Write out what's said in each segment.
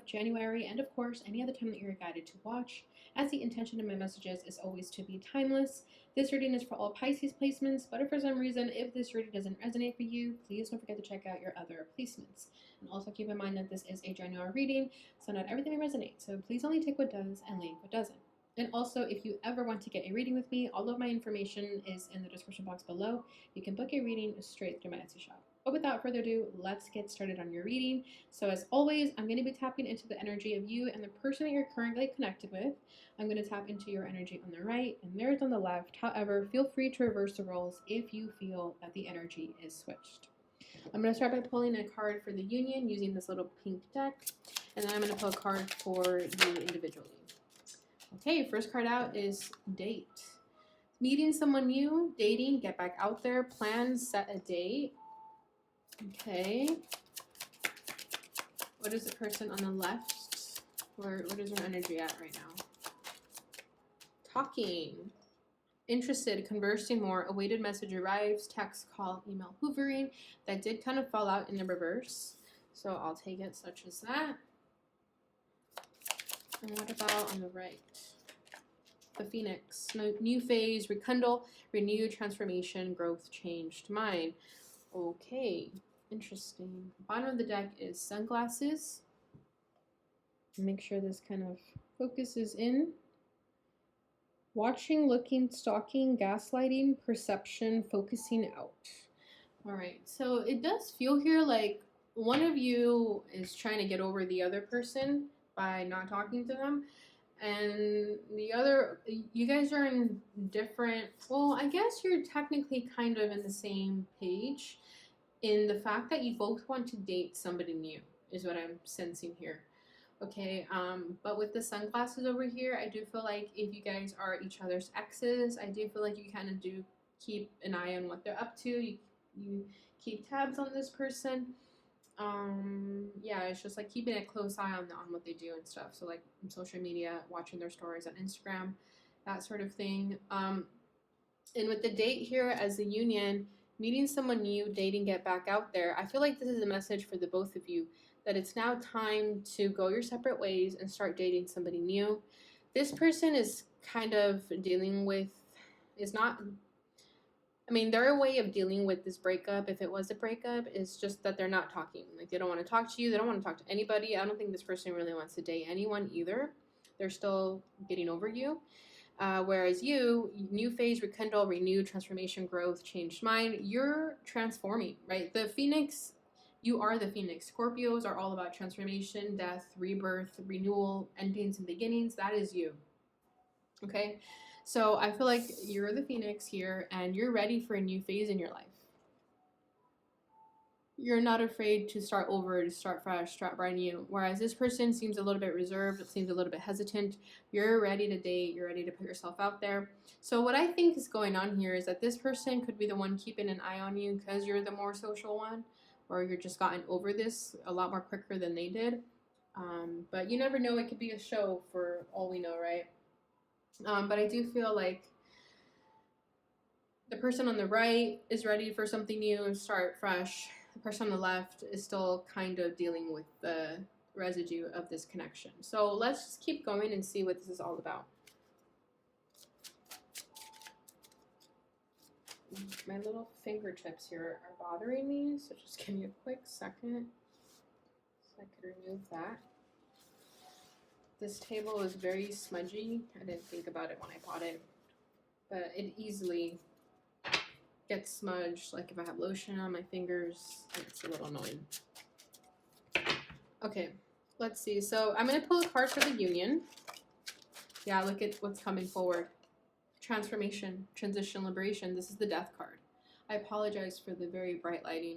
January, and of course, any other time that you're guided to watch, as the intention of my messages is always to be timeless. This reading is for all Pisces placements, but if for some reason, if this reading doesn't resonate for you, please don't forget to check out your other placements. And also keep in mind that this is a January reading, so not everything will resonate. So please only take what does and leave what doesn't. And also, if you ever want to get a reading with me, all of my information is in the description box below. You can book a reading straight through my Etsy shop. But without further ado, let's get started on your reading. So as always, I'm going to be tapping into the energy of you and the person that you're currently connected with. I'm going to tap into your energy on the right and theirs on the left. However, feel free to reverse the roles if you feel that the energy is switched. I'm going to start by pulling a card for the union using this little pink deck, and then I'm going to pull a card for you individually. Okay, first card out is date. Meeting someone new, dating, get back out there, plan, set a date. Okay. What is the person on the left? What is their energy at right now? Talking. Interested, conversing more, awaited message arrives, text, call, email, hoovering. That did kind of fall out in the reverse, so I'll take it such as that. And what about on the right? The Phoenix. New phase, rekindle, renew, transformation, growth, changed mind. Okay, interesting. Bottom of the deck is sunglasses. Make sure this kind of focuses in. Watching, looking, stalking, gaslighting, perception, focusing out. All right, so it does feel here like one of you is trying to get over the other person by not talking to them, and the other, you guys are in different, well, I guess you're technically kind of in the same page in the fact that you both want to date somebody new is what I'm sensing here. Okay, but with the sunglasses over here, I do feel like if you guys are each other's exes, I do feel like you kind of do keep an eye on what they're up to. You keep tabs on this person. Yeah, it's just like keeping a close eye on what they do and stuff. So like social media, watching their stories on Instagram, that sort of thing. And with the date here as the union, meeting someone new, dating, get back out there, I feel like this is a message for the both of you that it's now time to go your separate ways and start dating somebody new. This person is kind of dealing with, their way of dealing with this breakup, if it was a breakup, is just that they're not talking. Like, they don't want to talk to you. They don't want to talk to anybody. I don't think this person really wants to date anyone either. They're still getting over you. Whereas you, new phase, rekindle, renew, transformation, growth, changed mind, you're transforming, right? The Phoenix, you are the Phoenix. Scorpios are all about transformation, death, rebirth, renewal, endings and beginnings. That is you. Okay? So I feel like you're the Phoenix here and you're ready for a new phase in your life. You're not afraid to start over, to start fresh, start brand new. Whereas this person seems a little bit reserved, seems a little bit hesitant. You're ready to date. You're ready to put yourself out there. So what I think is going on here is that this person could be the one keeping an eye on you because you're the more social one, or you're just gotten over this a lot more quicker than they did. But you never know. It could be a show for all we know, right? But I do feel like the person on the right is ready for something new and start fresh. The person on the left is still kind of dealing with the residue of this connection. So let's just keep going and see what this is all about. My little fingertips here are bothering me, so just give me a quick second so I could remove that. This table is very smudgy. I didn't think about it when I bought it, but it easily gets smudged. Like if I have lotion on my fingers, it's a little annoying. Okay, let's see. So I'm going to pull a card for the union. Yeah, look at what's coming forward. Transformation, transition, liberation. This is the death card. I apologize for the very bright lighting,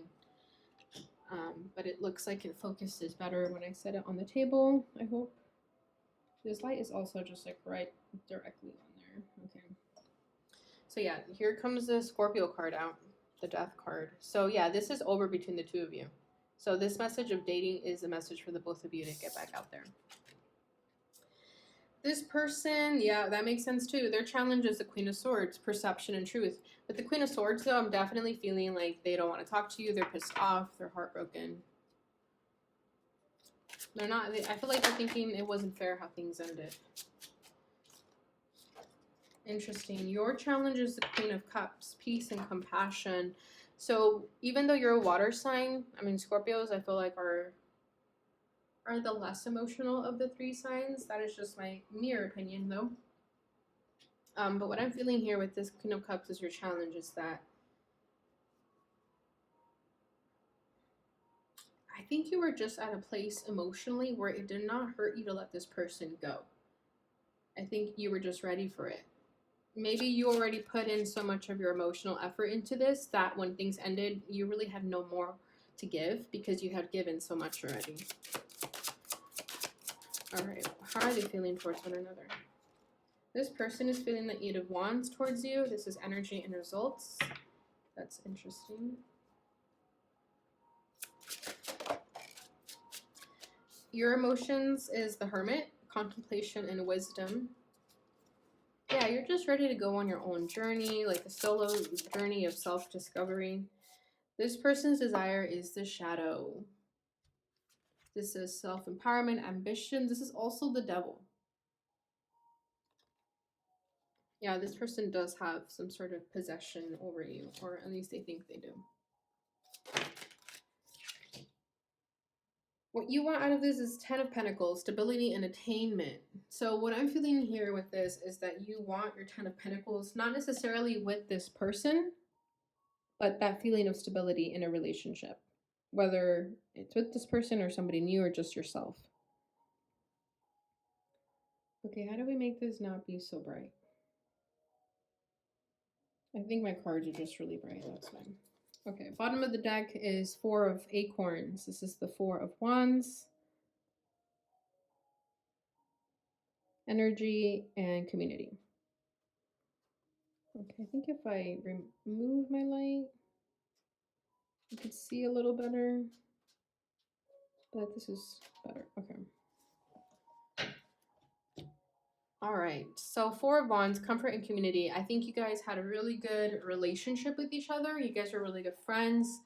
but it looks like it focuses better when I set it on the table, I hope. This light is also just like right directly on there. Okay. So yeah, here comes the Scorpio card out, the death card. So yeah, this is over between the two of you. So this message of dating is a message for the both of you to get back out there. This person, yeah, that makes sense too. Their challenge is the Queen of Swords, perception and truth. With the Queen of Swords though, I'm definitely feeling like they don't want to talk to you. They're pissed off. They're heartbroken. They're not, I feel like they're thinking it wasn't fair how things ended. Interesting. Your challenge is the Queen of Cups, peace and compassion. So even though you're a water sign, I mean, Scorpios, I feel like are the less emotional of the three signs. That is just my mere opinion, though. But what I'm feeling here with this Queen of Cups is your challenge is that I think you were just at a place emotionally where it did not hurt you to let this person go. I think you were just ready for it. Maybe you already put in so much of your emotional effort into this that when things ended, you really had no more to give because you had given so much already. All right, how are they feeling towards one another? This person is feeling the Eight of Wands towards you. This is energy and results. That's interesting. Your emotions is the Hermit, contemplation and wisdom. Yeah, you're just ready to go on your own journey, like a solo journey of self-discovery. This person's desire is the Shadow. This is self-empowerment, ambition. This is also the Devil. Yeah, this person does have some sort of possession over you, or at least they think they do. What you want out of this is 10 of Pentacles, stability and attainment. So what I'm feeling here with this is that you want your 10 of Pentacles, not necessarily with this person, but that feeling of stability in a relationship, whether it's with this person or somebody new or just yourself. Okay, how do we make this not be so bright? I think my cards are just really bright, that's fine. Okay, bottom of the deck is 4 of Acorns. This is the 4 of Wands. Energy and community. Okay, I think if I remove my light, you could see a little better. But this is better. Okay. All right. So 4 of Wands, comfort and community. I think you guys had a really good relationship with each other. You guys are really good friends.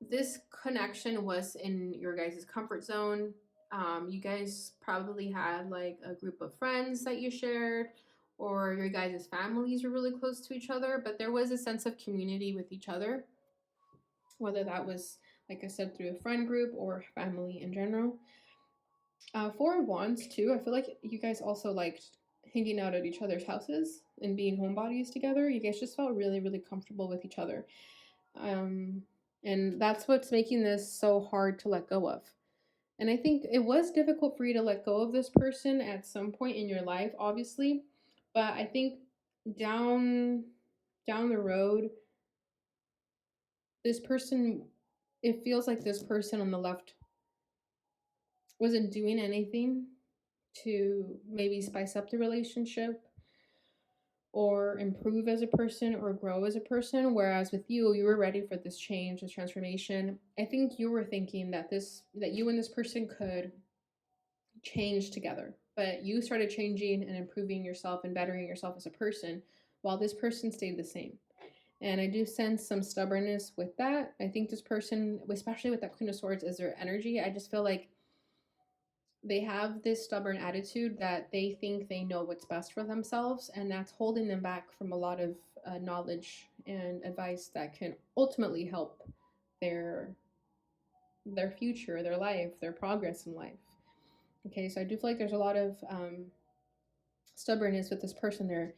This connection was in your guys' comfort zone. You guys probably had like a group of friends that you shared, or your guys' families were really close to each other, but there was a sense of community with each other, whether that was, like I said, through a friend group or family in general. 4 of Wands, too. I feel like you guys also liked hanging out at each other's houses and being homebodies together. You guys just felt really, really comfortable with each other. And that's what's making this so hard to let go of. And I think it was difficult for you to let go of this person at some point in your life, obviously. But I think down the road, this person, it feels like this person on the left wasn't doing anything to maybe spice up the relationship or improve as a person or grow as a person, whereas with you, you were ready for this change, this transformation. I think you were thinking that you and this person could change together, but you started changing and improving yourself and bettering yourself as a person while this person stayed the same. And I do sense some stubbornness with that. I think this person, especially with that Queen of Swords, is their energy. I just feel like they have this stubborn attitude that they think they know what's best for themselves, and that's holding them back from a lot of knowledge and advice that can ultimately help their future, their life, their progress in life. Okay, so I do feel like there's a lot of stubbornness with this person there.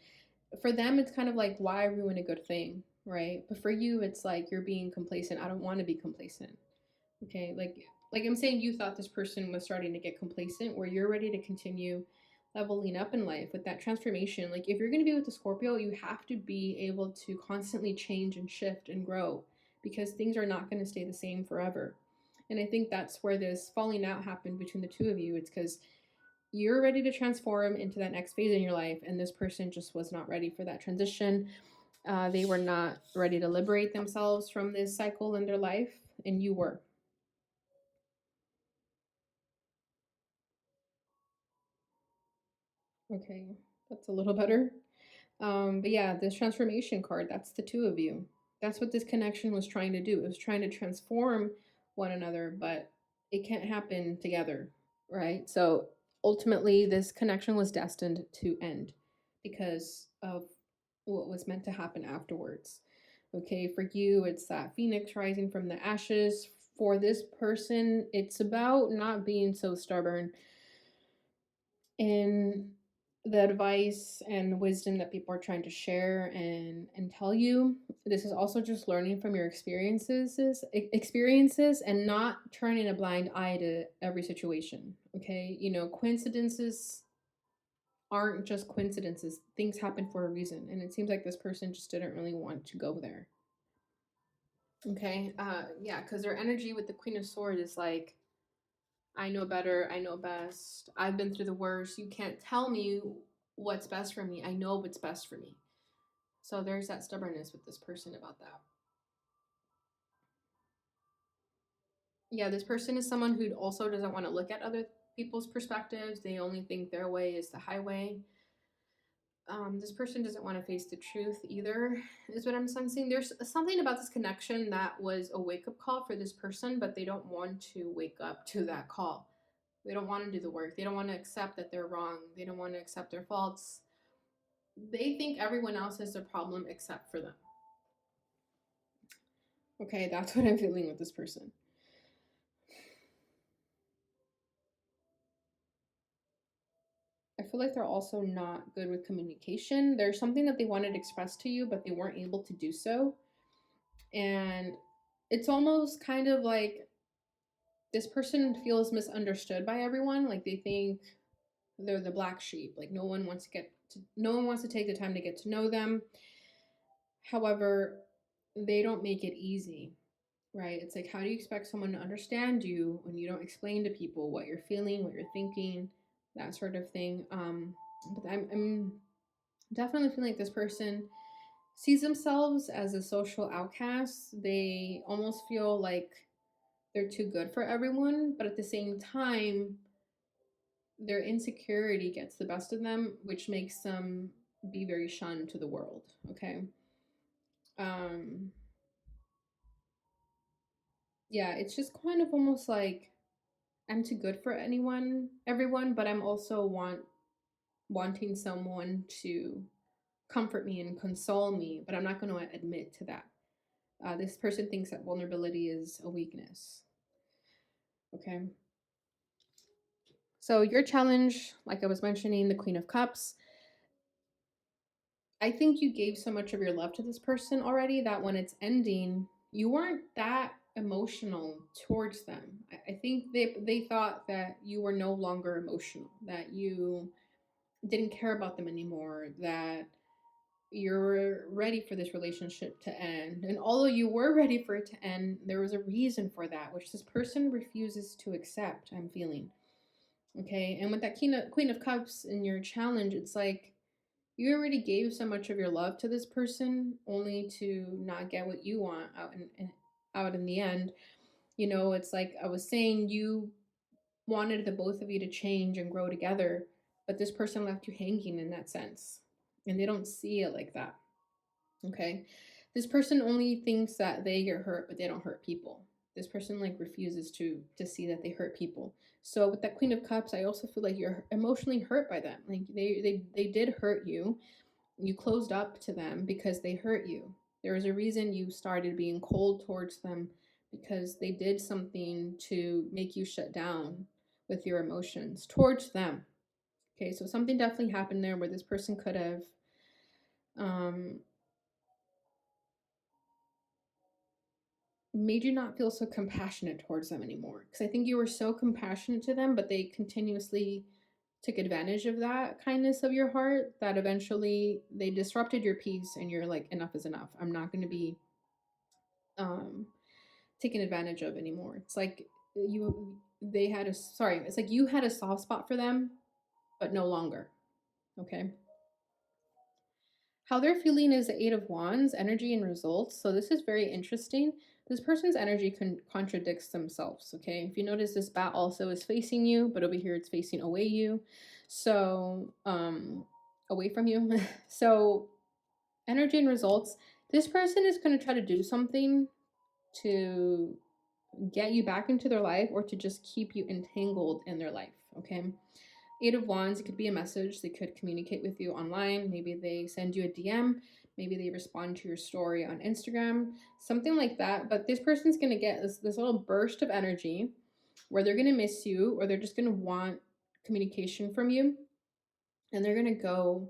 For them, it's kind of like, why ruin a good thing, right? But for you, it's like you're being complacent. I don't want to be complacent. Okay, like I'm saying, you thought this person was starting to get complacent, where you're ready to continue leveling up in life with that transformation. Like if you're going to be with the Scorpio, you have to be able to constantly change and shift and grow, because things are not going to stay the same forever. And I think that's where this falling out happened between the two of you. It's because you're ready to transform into that next phase in your life, and this person just was not ready for that transition. They were not ready to liberate themselves from this cycle in their life, and you were. Okay, that's a little better. But yeah, this transformation card, that's the two of you. That's what this connection was trying to do. It was trying to transform one another, but it can't happen together, right? So ultimately, this connection was destined to end because of what was meant to happen afterwards. Okay, for you, it's that phoenix rising from the ashes. For this person, it's about not being so stubborn in the advice and wisdom that people are trying to share and tell you. This is also just learning from your experiences and not turning a blind eye to every situation. Okay, coincidences aren't just coincidences. Things happen for a reason, and it seems like this person just didn't really want to go there. Okay, yeah, because their energy with the Queen of Swords is like, I know better, I know best, I've been through the worst, you can't tell me what's best for me, I know what's best for me. So there's that stubbornness with this person about that. Yeah, this person is someone who also doesn't want to look at other people's perspectives. They only think their way is the highway. This person doesn't want to face the truth either, is what I'm sensing. There's something about this connection that was a wake up call for this person, but they don't want to wake up to that call. They don't want to do the work. They don't want to accept that they're wrong. They don't want to accept their faults. They think everyone else is the problem except for them. Okay, that's what I'm feeling with this person. I feel like they're also not good with communication. There's something that they wanted to express to you, but they weren't able to do so. And it's almost kind of like this person feels misunderstood by everyone. Like they think they're the black sheep. Like no one wants to take the time to get to know them. However, they don't make it easy, right? It's like, how do you expect someone to understand you when you don't explain to people what you're feeling, what you're thinking, that sort of thing. But I'm definitely feeling like this person sees themselves as a social outcast. They almost feel like they're too good for everyone, but at the same time, their insecurity gets the best of them, which makes them be very shunned to the world. Okay. Um, yeah, it's just kind of almost like I'm too good for everyone, but I'm also wanting someone to comfort me and console me, but I'm not going to admit to that. This person thinks that vulnerability is a weakness. Okay. So, your challenge, like I was mentioning, the Queen of Cups, I think you gave so much of your love to this person already that when it's ending, you weren't that emotional towards them. I think they thought that you were no longer emotional, that you didn't care about them anymore, that you're ready for this relationship to end. And although you were ready for it to end, there was a reason for that, which this person refuses to accept, I'm feeling. Okay. And with that Queen of Cups in your challenge, it's like you already gave so much of your love to this person only to not get what you want out in the end. It's like I was saying, you wanted the both of you to change and grow together, but this person left you hanging in that sense. And they don't see it like that. Okay. This person only thinks that they get hurt, but they don't hurt people. This person like refuses to see that they hurt people. So with that Queen of Cups, I also feel like you're emotionally hurt by them. Like they did hurt you. You closed up to them because they hurt you. There was a reason you started being cold towards them, because they did something to make you shut down with your emotions towards them. Okay, so something definitely happened there where this person could have um, made you not feel so compassionate towards them anymore. Because I think you were so compassionate to them, but they continuously took advantage of that kindness of your heart that eventually they disrupted your peace and you're like, enough is enough. I'm not going to be um, taken advantage of anymore. It's like it's like you had a soft spot for them, but no longer. Okay. How they're feeling is the Eight of Wands, energy and results. So this is very interesting. This person's energy contradicts themselves. Okay. If you notice, this bat also is facing you, but over here it's facing away you. So, away from you. So, energy and results. This person is going to try to do something to get you back into their life or to just keep you entangled in their life. Okay. Eight of Wands, it could be a message. They could communicate with you online. Maybe they send you a DM. Maybe they respond to your story on Instagram, something like that. But this person's going to get this little burst of energy where they're going to miss you or they're just going to want communication from you. And they're going to go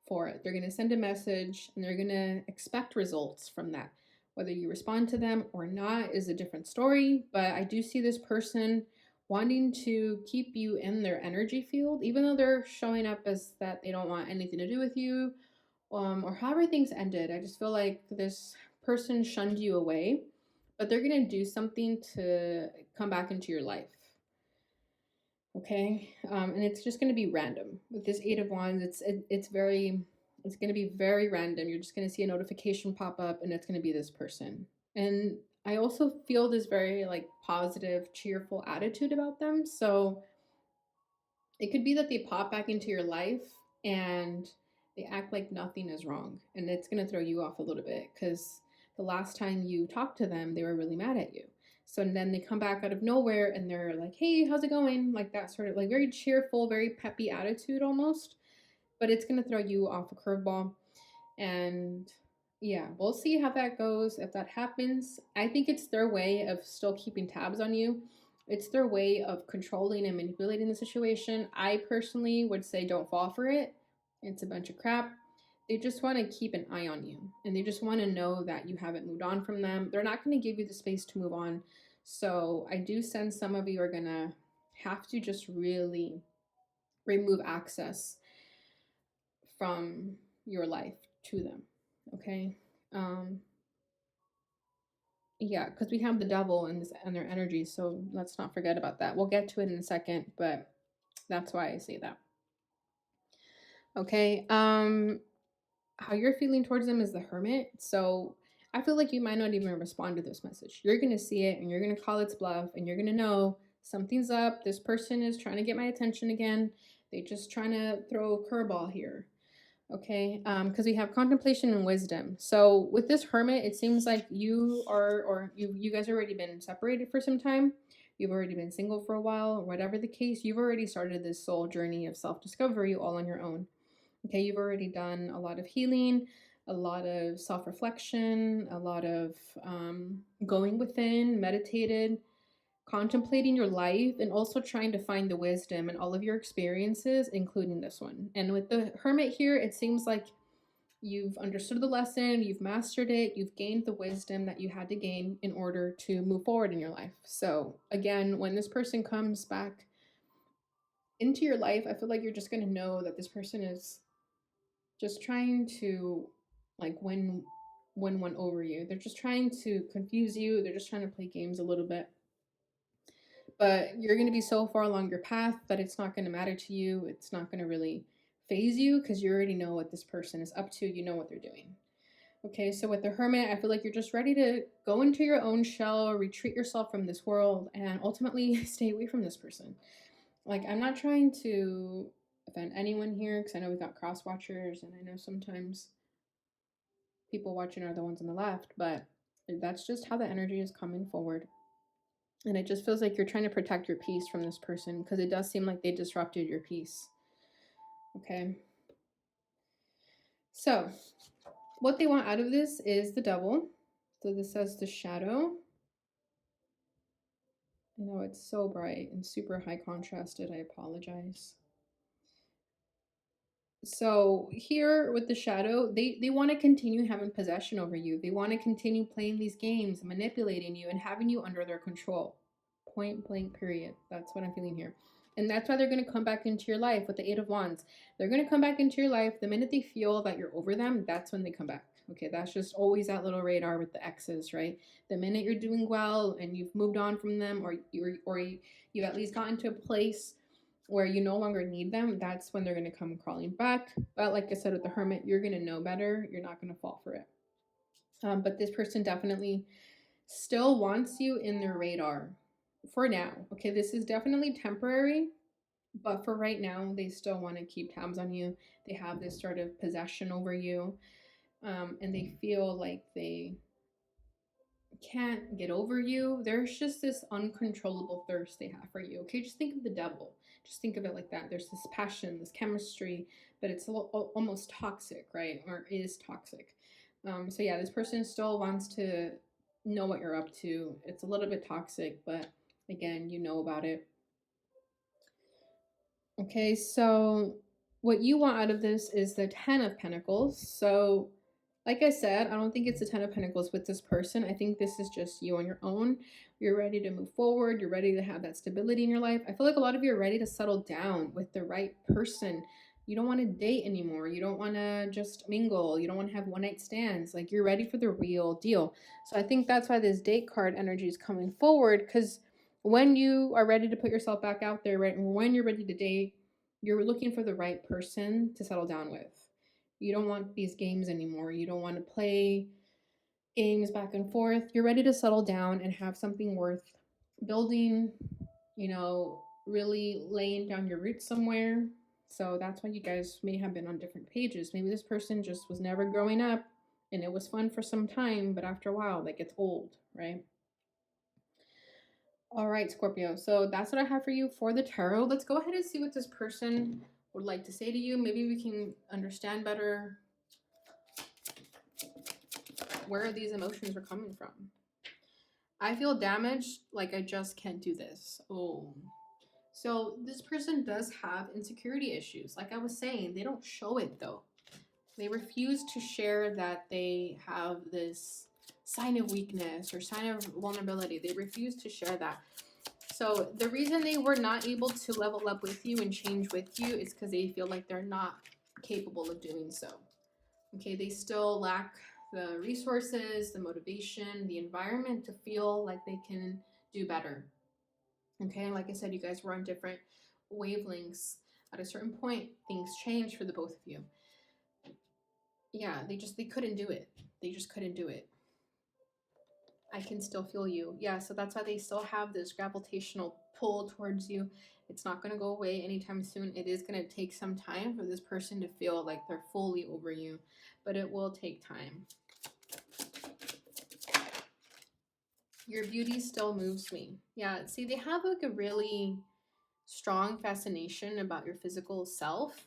for it. They're going to send a message and they're going to expect results from that. Whether you respond to them or not is a different story. But I do see this person wanting to keep you in their energy field, even though they're showing up as that they don't want anything to do with you, or however things ended. I just feel like this person shunned you away, but they're going to do something to come back into your life. Okay, and it's just going to be random with this Eight of Wands. It's going to be very random. You're just going to see a notification pop up and it's going to be this person. And I also feel this very like positive, cheerful attitude about them. So it could be that they pop back into your life and they act like nothing is wrong, and it's going to throw you off a little bit because the last time you talked to them, they were really mad at you. So then they come back out of nowhere and they're like, hey, how's it going? Like that sort of like very cheerful, very peppy attitude almost. But it's going to throw you off a curveball. And yeah, we'll see how that goes. If that happens, I think it's their way of still keeping tabs on you. It's their way of controlling and manipulating the situation. I personally would say don't fall for it. It's a bunch of crap. They just want to keep an eye on you and they just want to know that you haven't moved on from them. They're not going to give you the space to move on. So I do sense some of you are going to have to just really remove access from your life to them. Okay. Yeah, because we have the devil and their energy, so let's not forget about that. We'll get to it in a second, but that's why I say that. Okay. How you're feeling towards them is the Hermit. So I feel like you might not even respond to this message. You're gonna see it and you're gonna call its bluff and you're gonna know something's up. This person is trying to get my attention again. They're just trying to throw a curveball here. Okay, because we have contemplation and wisdom. So with this Hermit, it seems like you are, or you guys already been separated for some time. You've already been single for a while, or whatever the case. You've already started this soul journey of self-discovery all on your own. Okay, you've already done a lot of healing, a lot of self-reflection, a lot of going within, meditated, contemplating your life, and also trying to find the wisdom in all of your experiences, including this one. And with the Hermit here, it seems like you've understood the lesson, you've mastered it, you've gained the wisdom that you had to gain in order to move forward in your life. So again, when this person comes back into your life, I feel like you're just going to know that this person is just trying to like win one over you. They're just trying to confuse you. They're just trying to play games a little bit. But you're going to be so far along your path that it's not going to matter to you. It's not going to really phase you because you already know what this person is up to. You know what they're doing. Okay, so with the Hermit, I feel like you're just ready to go into your own shell, retreat yourself from this world, and ultimately stay away from this person. Like, I'm not trying to offend anyone here because I know we got cross watchers, and I know sometimes people watching are the ones on the left, but that's just how the energy is coming forward. And it just feels like you're trying to protect your peace from this person because it does seem like they disrupted your peace. Okay. So, what they want out of this is the Devil. So, this says the Shadow. I know it's so bright and super high contrasted. I apologize. So here with the Shadow, they want to continue having possession over you. They want to continue playing these games, manipulating you, and having you under their control. Point blank, period. That's what I'm feeling here. And that's why they're going to come back into your life with the Eight of Wands. They're going to come back into your life the minute they feel that you're over them. That's when they come back. Okay, that's just always that little radar with the X's, right? The minute you're doing well and you've moved on from them, or you've at least gotten to a place where you no longer need them, that's when they're going to come crawling back. But like I said with the Hermit, you're going to know better. You're not going to fall for it. But this person definitely still wants you in their radar for now. Okay, this is definitely temporary, but for right now, they still want to keep tabs on you. They have this sort of possession over you, and they feel like they can't get over you. There's just this uncontrollable thirst they have for you. Okay, just think of the devil. Just think of it like that. There's this passion, this chemistry, but it's almost toxic, right? Or is toxic. So yeah, this person still wants to know what you're up to. It's a little bit toxic, but again, you know about it. Okay, so what you want out of this is the 10 of Pentacles. So like I said, I don't think it's the 10 of Pentacles with this person. I think this is just you on your own. You're ready to move forward. You're ready to have that stability in your life. I feel like a lot of you are ready to settle down with the right person. You don't want to date anymore. You don't want to just mingle. You don't want to have one-night stands. Like, you're ready for the real deal. So I think that's why this date card energy is coming forward, because when you are ready to put yourself back out there, right, and when you're ready to date, you're looking for the right person to settle down with. You don't want these games anymore. You don't want to play games back and forth. You're ready to settle down and have something worth building, you know, really laying down your roots somewhere. So that's why you guys may have been on different pages. Maybe this person just was never growing up and it was fun for some time, but after a while, that gets old, right? All right, Scorpio. So that's what I have for you for the tarot. Let's go ahead and see what this person would like to say to you. Maybe we can understand better where these emotions are coming from. I feel damaged, like I just can't do this. Oh. So this person does have insecurity issues. Like I was saying, they don't show it though. They refuse to share that they have this sign of weakness or sign of vulnerability. They refuse to share that. So the reason they were not able to level up with you and change with you is because they feel like they're not capable of doing so. Okay, they still lack the resources, the motivation, the environment to feel like they can do better. Okay, like I said, you guys were on different wavelengths. At a certain point, things changed for the both of you. Yeah, they couldn't do it. They just couldn't do it. I can still feel you. Yeah, so that's why they still have this gravitational pull towards you. It's not going to go away anytime soon. It is going to take some time for this person to feel like they're fully over you, but it will take time. Your beauty still moves me. Yeah, see, they have like a really strong fascination about your physical self,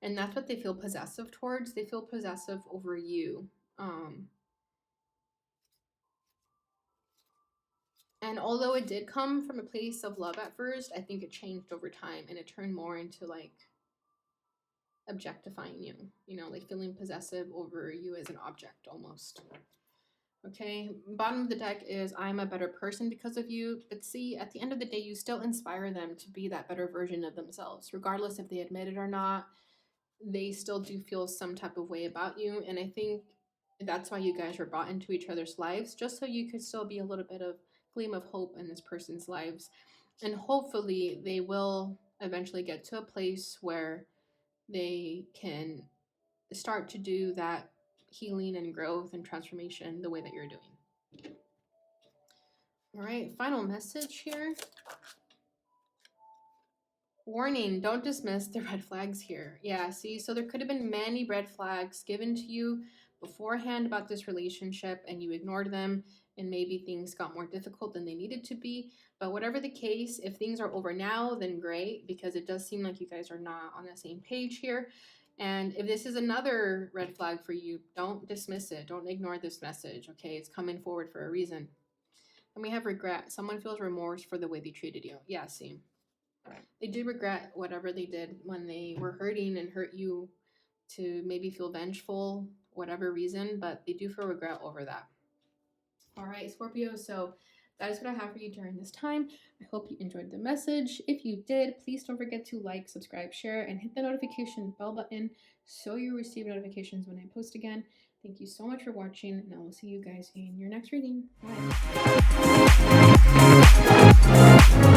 and that's what they feel possessive towards. They feel possessive over you. And although it did come from a place of love at first, I think it changed over time and it turned more into like objectifying you, you know, like feeling possessive over you as an object almost. Okay, bottom of the deck is I'm a better person because of you. But see, at the end of the day, you still inspire them to be that better version of themselves. Regardless if they admit it or not, they still do feel some type of way about you. And I think that's why you guys were brought into each other's lives, just so you could still be a little bit of gleam of hope in this person's lives. And hopefully they will eventually get to a place where they can start to do that healing and growth and transformation the way that you're doing. All right, final message here. Warning, don't dismiss the red flags here. Yeah, see, so there could have been many red flags given to you beforehand about this relationship and you ignored them, and maybe things got more difficult than they needed to be. But whatever the case, if things are over now, then great, because it does seem like you guys are not on the same page here. And if this is another red flag for you, don't dismiss it. Don't ignore this message, okay? It's coming forward for a reason. And we have regret. Someone feels remorse for the way they treated you. Yeah, see. They do regret whatever they did when they were hurting and hurt you, to maybe feel vengeful, whatever reason, but they do feel regret over that. All right, Scorpio, so that is what I have for you during this time. I hope you enjoyed the message. If you did, please don't forget to like, subscribe, share, and hit the notification bell button so you receive notifications when I post again. Thank you so much for watching, and I will see you guys in your next reading. Bye.